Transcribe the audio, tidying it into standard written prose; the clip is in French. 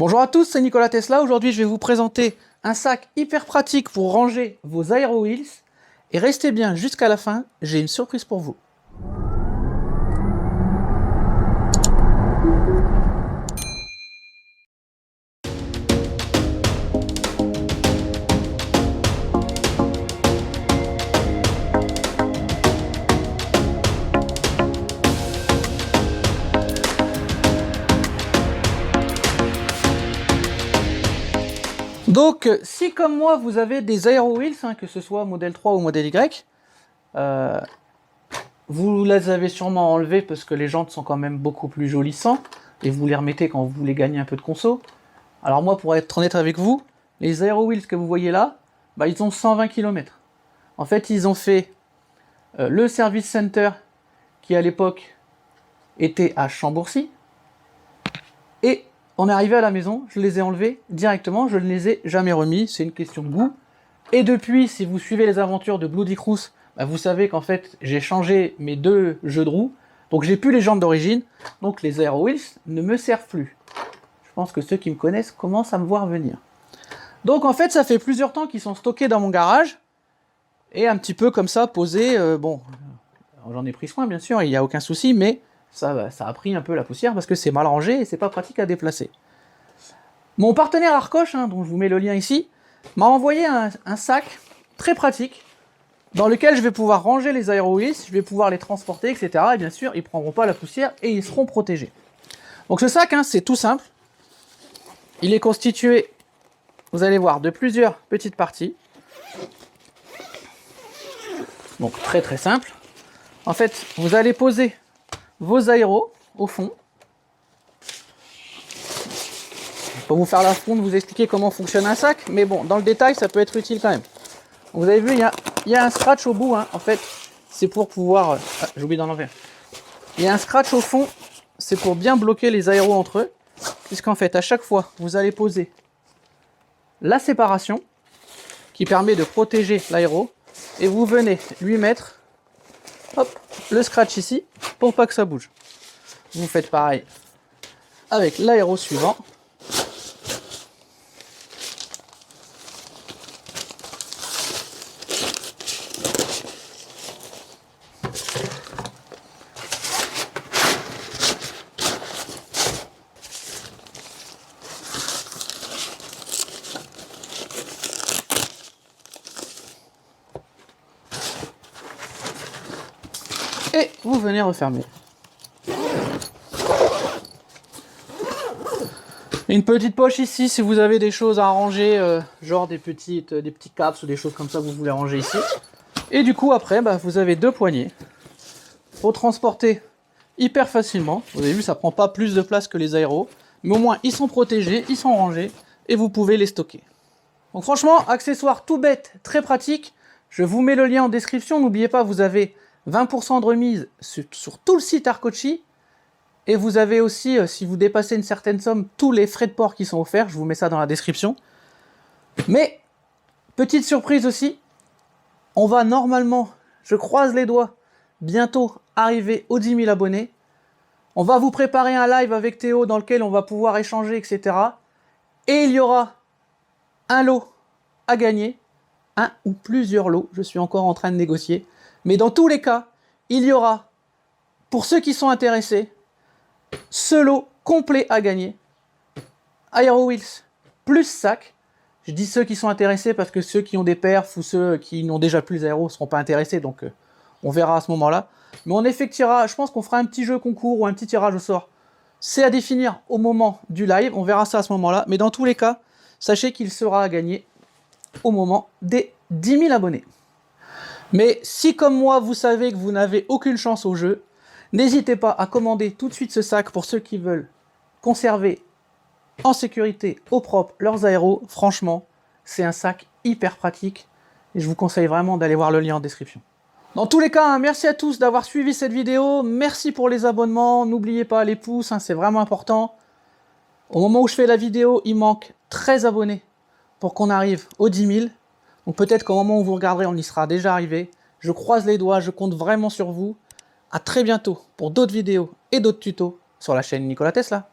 Bonjour à tous, c'est Nikola Tesla. Aujourd'hui, je vais vous présenter un sac hyper pratique pour ranger vos Aero Wheels. Et restez bien jusqu'à la fin, j'ai une surprise pour vous. Donc, si comme moi, vous avez des Aero Wheels, que ce soit modèle 3 ou modèle Y, vous les avez sûrement enlevés parce que les jantes sont quand même beaucoup plus jolies sans, et vous les remettez quand vous voulez gagner un peu de conso. Alors moi, pour être honnête avec vous, les Aero Wheels que vous voyez là, ils ont 120 km. En fait, ils ont fait le service center qui à l'époque était à Chambourcy, et on est arrivé à la maison, je les ai enlevés directement, je ne les ai jamais remis, c'est une question de goût. Et depuis, si vous suivez les aventures de Bloody Cruise, vous savez qu'en fait, j'ai changé mes deux jeux de roues, donc j'ai plus les jantes d'origine, donc les Aero Wheels ne me servent plus. Je pense que ceux qui me connaissent commencent à me voir venir. Donc en fait, ça fait plusieurs temps qu'ils sont stockés dans mon garage, et un petit peu comme ça, posés, bon, j'en ai pris soin bien sûr, il n'y a aucun souci, mais ça a pris un peu la poussière parce que c'est mal rangé et c'est pas pratique à déplacer. Mon partenaire Arcoche, dont je vous mets le lien ici, m'a envoyé un sac très pratique dans lequel je vais pouvoir ranger les Aero Wheels, je vais pouvoir les transporter, etc. Et bien sûr, ils ne prendront pas la poussière et ils seront protégés. Donc ce sac, c'est tout simple. Il est constitué, vous allez voir, de plusieurs petites parties. Donc très très simple. En fait, vous allez poser vos aéros au fond. Pour vous faire la fronde, vous expliquer comment fonctionne un sac, mais bon, dans le détail, ça peut être utile quand même. Vous avez vu, il y a un scratch au bout, en fait, c'est pour pouvoir... Ah, j'ai oublié d'en enlever. Il y a un scratch au fond, c'est pour bien bloquer les aéros entre eux, puisqu'en fait, à chaque fois, vous allez poser la séparation, qui permet de protéger l'aéro, et vous venez lui mettre, hop, le scratch ici, pour pas que ça bouge. Vous faites pareil avec l'aéro suivant. Et vous venez refermer. Une petite poche ici si vous avez des choses à ranger, genre des petits caps ou des choses comme ça que vous voulez ranger ici. Et du coup après, vous avez deux poignées pour transporter hyper facilement. Vous avez vu, ça prend pas plus de place que les aéros, mais au moins ils sont protégés, ils sont rangés et vous pouvez les stocker. Donc franchement, accessoire tout bête, très pratique. Je vous mets le lien en description. N'oubliez pas, vous avez 20% de remise sur tout le site Arcochi. Et vous avez aussi, si vous dépassez une certaine somme, tous les frais de port qui sont offerts. Je vous mets ça dans la description. Mais, petite surprise aussi, on va normalement, je croise les doigts, bientôt arriver aux 10 000 abonnés. On va vous préparer un live avec Théo dans lequel on va pouvoir échanger, etc. Et il y aura un lot à gagner, un ou plusieurs lots, je suis encore en train de négocier. Mais dans tous les cas, il y aura, pour ceux qui sont intéressés, ce lot complet à gagner. Aero Wheels plus sac. Je dis ceux qui sont intéressés parce que ceux qui ont des perfs ou ceux qui n'ont déjà plus aéros ne seront pas intéressés, donc on verra à ce moment-là. Mais on effectuera, je pense qu'on fera un petit jeu concours ou un petit tirage au sort. C'est à définir au moment du live, on verra ça à ce moment-là. Mais dans tous les cas, sachez qu'il sera à gagner au moment des 10 000 abonnés. Mais si comme moi, vous savez que vous n'avez aucune chance au jeu, n'hésitez pas à commander tout de suite ce sac pour ceux qui veulent conserver en sécurité au propre leurs aéros. Franchement, c'est un sac hyper pratique et je vous conseille vraiment d'aller voir le lien en description. Dans tous les cas, merci à tous d'avoir suivi cette vidéo. Merci pour les abonnements. N'oubliez pas les pouces, c'est vraiment important. Au moment où je fais la vidéo, il manque 13 abonnés pour qu'on arrive aux 10 000. Donc peut-être qu'au moment où vous regarderez, on y sera déjà arrivé. Je croise les doigts, je compte vraiment sur vous. À très bientôt pour d'autres vidéos et d'autres tutos sur la chaîne Nikola Tesla.